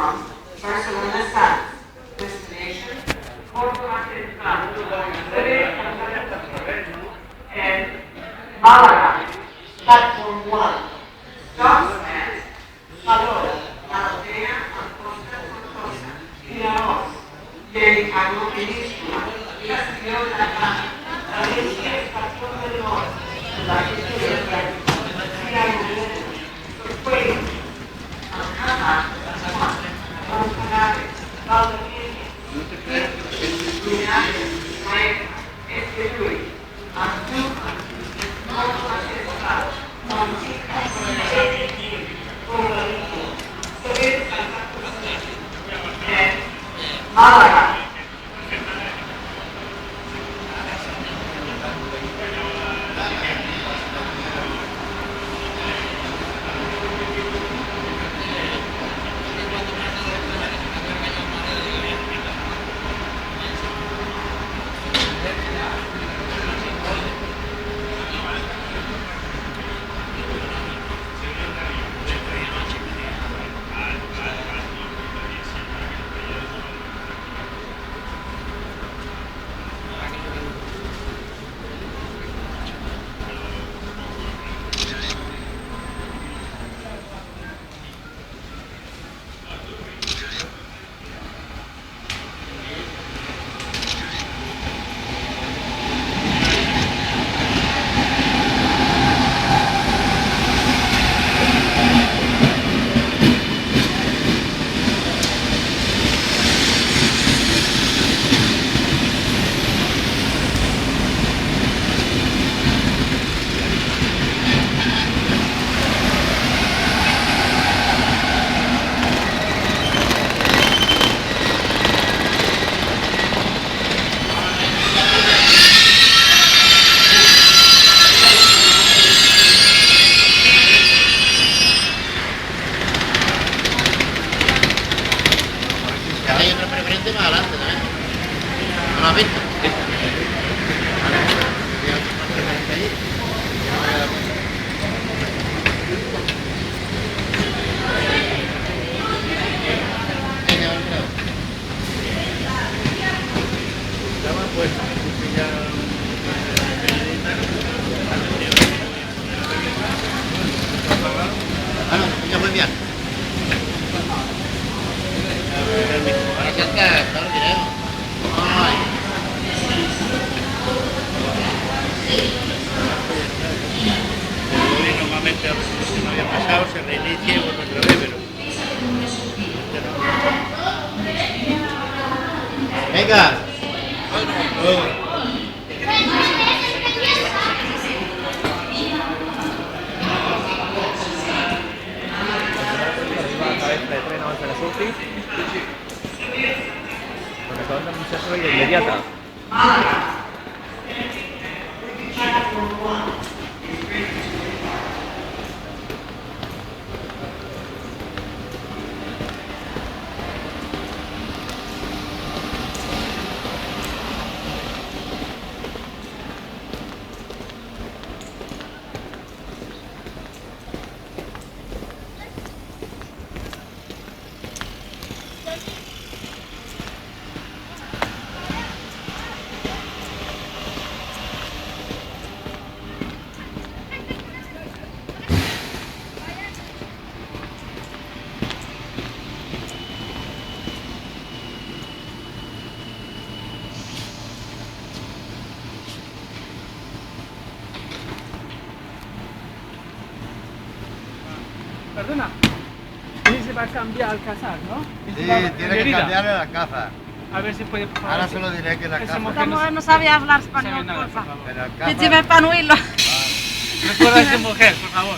from Barcelona South. Destination, Córdoba Central, and Málaga. Platform 1. Stops at Salor, Aldea, Costa Tortosa, Pinaos, Carlo Península, Castillo de la Plata, Valencia, Estación del Norte, La Victoria, Sorpuello, Alcázar, Montanare, Valdivia, Linares, Maeta, Estelui, Andújar, Córdoba Central, Montica, Córdoba, Sevilla, Santa Cruz, and Málaga. Hay otra preferente más adelante también. ¿No lo has visto? Sí. Bueno, ya muy bien. Para cerca, claro que diremos. Ay. Normalmente no había pasado, se reinicia y vuelve otra vez, pero... Venga. De tren abans de que surti, perquè s'ha d'administració immediata. Perdona, ese se va a cambiar al casar, ¿no? Sí, tiene que cambiar la caja. A ver si puede, por favor. Ahora solo diré que la Esa caja... mujer Esta mujer no sabía hablar español, sabe nada, porfa. por favor. Pero Que caja... lleve panuelo. Recuerda a esa mujer, por favor.